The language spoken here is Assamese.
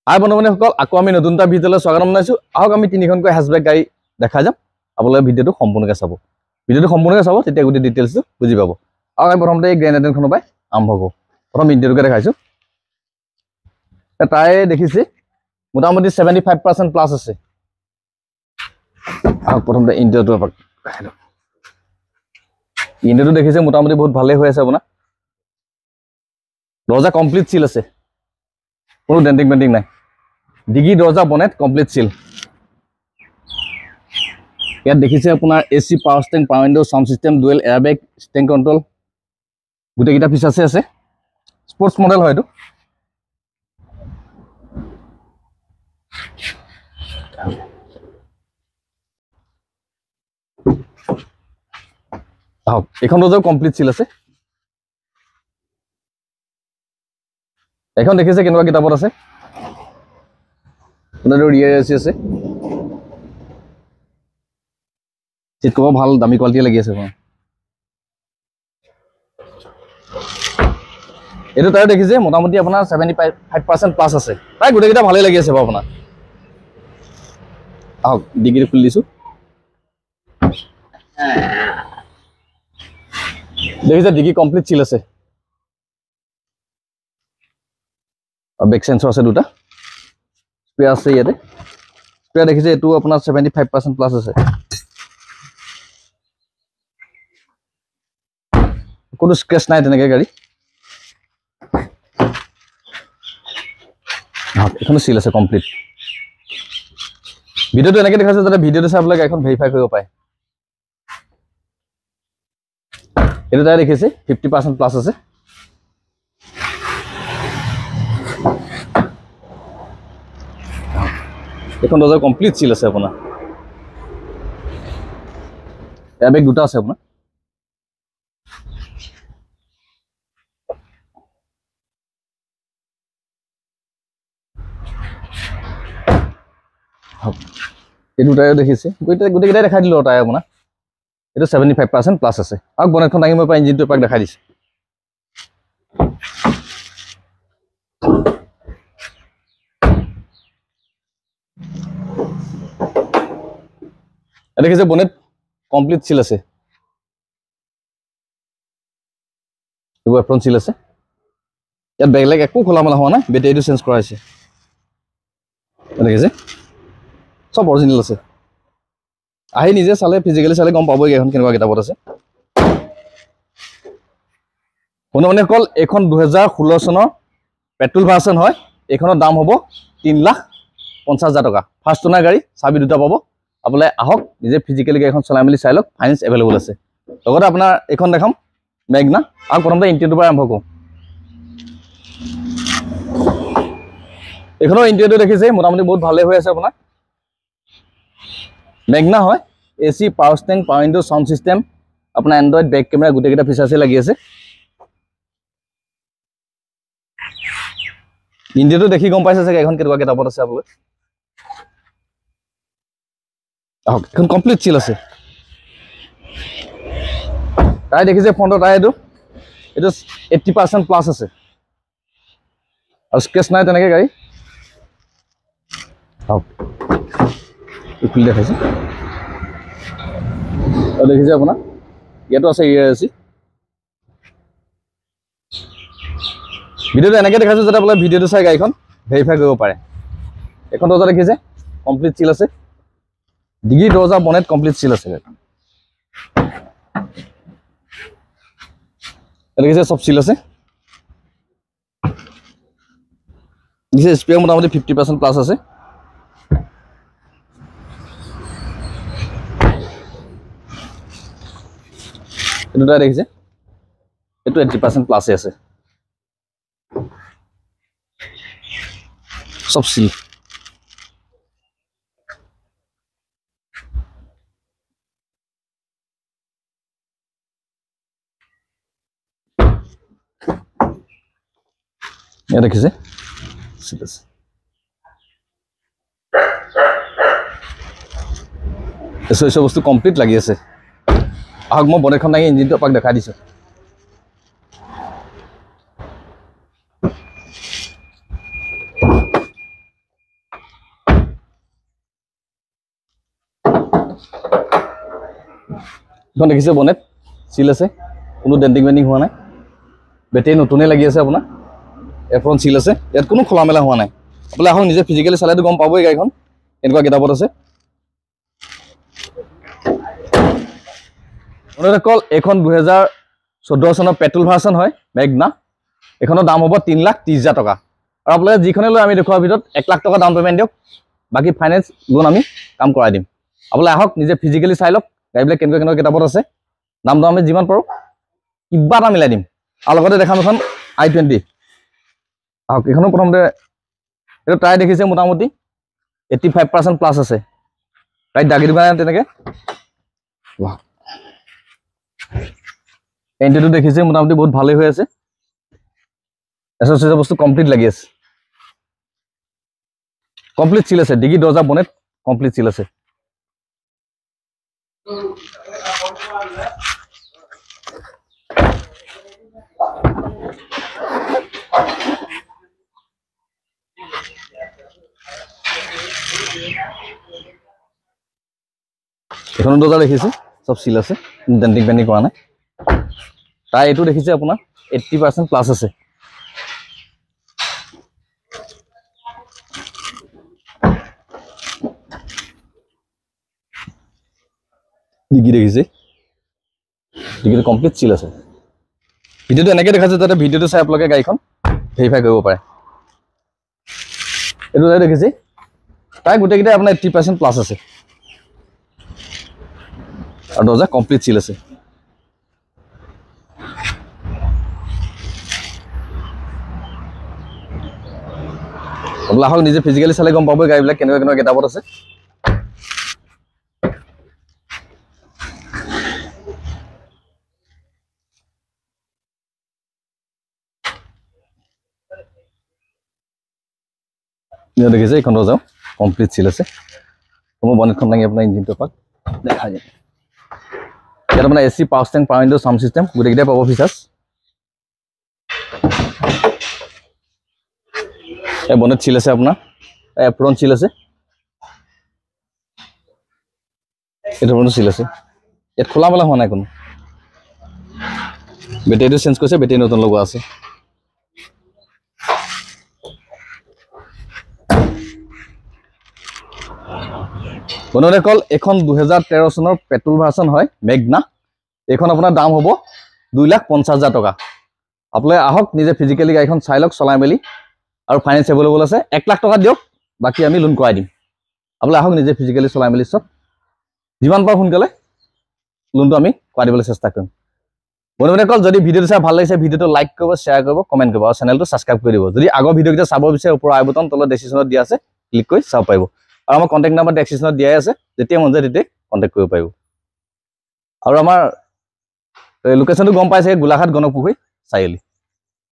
হাই বন্ধু-বান্ধৱীসকল, আকৌ আমি নতুন এটা ভিডিঅ'লৈ স্বাগতম জনাইছোঁ। আহক আমি তিনিখনকৈ হেচবেক গাড়ী দেখাই যাম। আপোনালোকে ভিডিঅ'টো সম্পূৰ্ণকৈ চাব। তেতিয়া গোটেই ডিটেইলছটো বুজি পাব। আহক আমি প্ৰথমতে এই গ্ৰেণ্ড আইটেনখনৰ পৰাই আৰম্ভ কৰোঁ। প্ৰথম ইণ্টেৰিয়ৰটোকে দেখাইছোঁ। তাই দেখিছে মোটামুটি 75% প্লাছ আছে। আহক প্ৰথমতে ইণ্টেৰিয়ৰটো এপাক দেখাই দিওঁ। ইণ্টেৰিয়ৰটো দেখিছে মোটামুটি বহুত ভালেই হৈ আছে আপোনাৰ। দৰ্জা কমপ্লিট চিল আছে, কোনো ডেণ্টিং পেণ্টিং নাই। ডিগি দৰ্জা বনেট কমপ্লিট চিল। ইয়াত দেখিছে আপোনাৰ AC power steering, power window, sound system, dual airbag, steering control, গোটেইকেইটা ফিচাৰ্ছে আছে। স্পৰ্টছ মডেল হয় এইটো। আহক, এইখন দৰ্জাও কমপ্লিট চিল আছে। এখন দেখিছে কেনেকুৱা কিতাপত আছে, ৰিয়াৰ AC আছে। চিট কভাৰ ভাল দামী কোৱালিটি লাগি আছে আপোনাৰ। এইটো তাই দেখিছে মোটামুটি আপোনাৰ 75% প্লাছ আছে। তাই গোটেইকেইটা ভালেই লাগি আছে বাৰু আপোনাৰ। আহক ডিগ্ৰীটো খুলি দিছোঁ। দেখিছে ডিগ্ৰী কমপ্লিট চিল আছে। বেক চেঞ্চৰ আছে দুটা। স্পেয়াৰ আছে ইয়াতে। স্পেয়াৰ দেখিছে এইটো আপোনাৰ 75% প্লাছ আছে। কোনো স্ক্ৰেচ নাই তেনেকৈ গাড়ী। এইখনো চিল আছে কমপ্লিট। ভিডিঅ'টো এনেকৈ দেখাইছে যাতে ভিডিঅ'টো চাই পেলাই গাড়ীখন ভেৰিফাই কৰিব পাৰে। এইটো তাই দেখিছে 50% প্লাছ আছে। এইখন দৰ্জা কমপ্লিট চিল আছে আপোনাৰ। এয়াৰবেগ দুটা আছে আপোনাৰ। এই দুটাই দেখিছে, গোটেইকেইটাই দেখাই দিলোঁ তাই আপোনাৰ। এইটো 75% প্লাছ আছে। আৰু বনেটখন দাঙিব পৰা ইঞ্জিনটো এপাক দেখাই দিছে। দেখিছে বনেট কমপ্লিট চিল আছে। এইবোৰ এপ্ৰন চিল আছে। ইয়াত বেলেগ একো খোলা মেলা হোৱা নাই, বেটেৰীটো চেঞ্জ কৰা হৈছে। দেখিছে চব অৰিজিনেল আছে। আহি নিজে চালে, ফিজিকেলি চালে গম পাবই এখন কেনেকুৱা কিতাপত আছে। বন্ধু-বান্ধৱীসকল, এইখন 2016 চনৰ পেট্ৰল ভাৰ্চন হয়। এইখনৰ দাম হ'ব 3,50,000 টকা। ফাৰ্ষ্ট অনাৰ গাড়ী, চাবি দুটা পাব। আপোনালোকে আহক নিজে ফিজিকেলি গাড়ীখন চলাই মেলি চাই লওক। ফাইনেন্স এভেইলেবল আছে। লগতে আপোনাৰ এইখন দেখাম মেগনা। আৰু প্ৰথমতে ইণ্টেৰিয়ৰটোৰ পৰা আৰম্ভ কৰোঁ। এইখনৰ ইণ্টেৰিয়ৰটো দেখিছে মোটামুটি বহুত ভালেই হৈ আছে আপোনাৰ। মেগনা হয়। AC power steering, power window, sound system, আপোনাৰ এণ্ড্ৰইড, বেক কেমেৰা, গোটেইকেইটা ফিচাৰ্ছে লাগি আছে। ইণ্টেৰিয়ৰটো দেখি গম পাইছে চাগে এখন কেনেকুৱা কিতাপত আছে আপোনালোকে। আহক, এখন কমপ্লিট চিল আছে। তাই দেখিছে ফ্ৰণ্টৰ টায়াৰ এইটো 80% প্লাছ আছে। আৰু স্ক্ৰেচ নাই তেনেকৈ গাড়ী। আহক খুলি দেখাইছে। আৰু দেখিছে আপোনাৰ ইয়াতো আছে ৰিয়াৰ AC। ভিডিঅ'টো এনেকৈ দেখাইছোঁ যাতে আপোনালোকে ভিডিঅ'টো চাই গাড়ীখন ভেৰিফাই কৰিব পাৰে। এখন দৰ্জা দেখিছে কমপ্লিট চিল আছে। ডিগ্ৰী দৰ্জা বনেট কমপ্লিট চিল আছে। দেখিছে চব চিল আছে। দেখিছে স্পেয়াৰ মোটামুটি 50% প্লাছ আছে। এইটো তাই দেখিছে এইটো 80% প্লাছে আছে। চব চিল। ইয়াত দেখিছে চিল আছে। এইসব বস্তু কমপ্লিট লাগি আছে। আহক মই বনেটখন দাঙি ইঞ্জিনটো এপাক দেখাই দিছোঁ। এখন দেখিছে বনেট চিল আছে, কোনো ডেণ্টিং বেণ্ডিং হোৱা নাই, বেটেৰী নতুনেই লাগি আছে আপোনাৰ, এফ্ৰণ্ট চিল আছে, ইয়াত কোনো খোলা মেলা হোৱা নাই। আপোনালোকে আহক নিজে ফিজিকেলি চালেতো গম পাবই গাড়ীখন এনেকুৱা গেটাপত আছে। কল এইখন 2014 চনৰ পেট্ৰল ভাৰ্চন হয় মেগনা। এইখনৰ দাম হ'ব 3,30,000 টকা। আৰু আপোনালোকে যিখনে লৈ আমি দেখুৱাৰ ভিতৰত 1 লাখ টকা ডাউন পে'মেণ্ট দিয়ক, বাকী ফাইনেন্স লোন আমি কাম কৰাই দিম। আপোনালোকে আহক নিজে ফিজিকেলি চাই লওক গাড়ীবিলাক কেনেকুৱা গেটাপত আছে, দাম দৰ আমি যিমান পাৰোঁ কিবা এটা মিলাই দিম। আৰু লগতে দেখাম এখন i20। আহক এইখনো প্ৰথমতে এইটো টায়াৰ দেখিছে মোটামুটি 85% প্লাছ আছে, গাড়ীত দাগি দিব নাই তেনেকৈ। এণ্টিটো দেখিছে মোটামুটি বহুত ভালেই হৈ আছে, এচেছৰিজৰ বস্তু কমপ্লিট লাগি আছে, কমপ্লিট চিল আছে, ডিগি দৰ্জা বনেট কমপ্লিট চিল আছে। এইখনো দৰ্জা দেখিছে চব চিল আছে, ডেণ্টিং পেণ্টিং কৰা নাই। তাৰ এইটো দেখিছে আপোনাৰ 80% প্লাছ আছে। ডিগি দেখিছে, ডিগিটো কমপ্লিট চিল আছে। ভিডিঅ'টো এনেকৈ দেখাইছে যাতে ভিডিঅ'টো চাই আপোনালোকে গাড়ীখন ভেৰিফাই কৰিব পাৰে। এইটো দেখিছে প্ৰায় গোটেইকেইটাই আপোনাৰ 80% প্লাছ আছে আৰু দৰ্জা কমপ্লিট চিল আছে। আপোনালোকে আহক নিজে ফিজিকেলি চালে গম পাবই গাড়ীবিলাক কেনেকুৱা গেটাপত আছে। দেখিছে এইখন দৰ্জাও কমপ্লিট চিল আছে। মোৰ বনেটখন দাঙি আপোনাৰ ইঞ্জিনটো পাক দেখা যায়। ইয়াত আপোনাৰ AC, power steering, power window, sound system গোটেইকেইটাই পাব ফিচাৰ্ছ। এই বনেট চিল আছে আপোনাৰ, এপ্ৰন চিল আছে, এইটো চিল আছে, ইয়াত খোলা মেলা হোৱা নাই কোনো। বেটেৰীটো চেঞ্জ কৰিছে, বেটেৰী নতুন লগোৱা আছে। বন্ধুসকল কল এইখন 2013 চনৰ পেট্ৰল ভাৰ্চন হয় মেগনা। এইখন আপোনাৰ দাম হ'ব 2,50,000 টকা। আপোনালোকে আহক নিজে ফিজিকেলি গাড়ীখন চাই লওক, চলাই মেলি, আৰু ফাইনেন্স এভেইলেবল আছে। 1 লাখ টকা দিয়ক, বাকী আমি লোন কৰাই দিম। আপোনালোকে আহক নিজে ফিজিকেলি চলাই মেলি চব, যিমান পাৰোঁ সোনকালে লোনটো আমি কৰাই দিবলৈ চেষ্টা কৰিম। বন্ধুসকল যদি ভিডিঅ'টো চাই ভাল লাগিছে, ভিডিঅ'টো লাইক কৰিব, শ্বেয়াৰ কৰিব, কমেণ্ট কৰিব আৰু চেনেলটো ছাবস্ক্ৰাইব কৰি দিব। যদি আগৰ ভিডিঅ'কেইটা চাব বিচাৰে ওপৰৰ আই বটন তলত ডেছক্ৰিপশ্যনত দিয়া আছে, ক্লিক কৰি চাব পাৰিব। আৰু আমাৰ কণ্টেক্ট নাম্বাৰ ডেছক্ৰিপশ্যনত দিয়াই আছে, যেতিয়া মন যায় তেতিয়াই কণ্টেক্ট কৰিব পাৰিব। আৰু আমাৰ লোকেশ্যনটো গম পাইছে, গোলাঘাট গণপুখুৰী চাৰিআলি।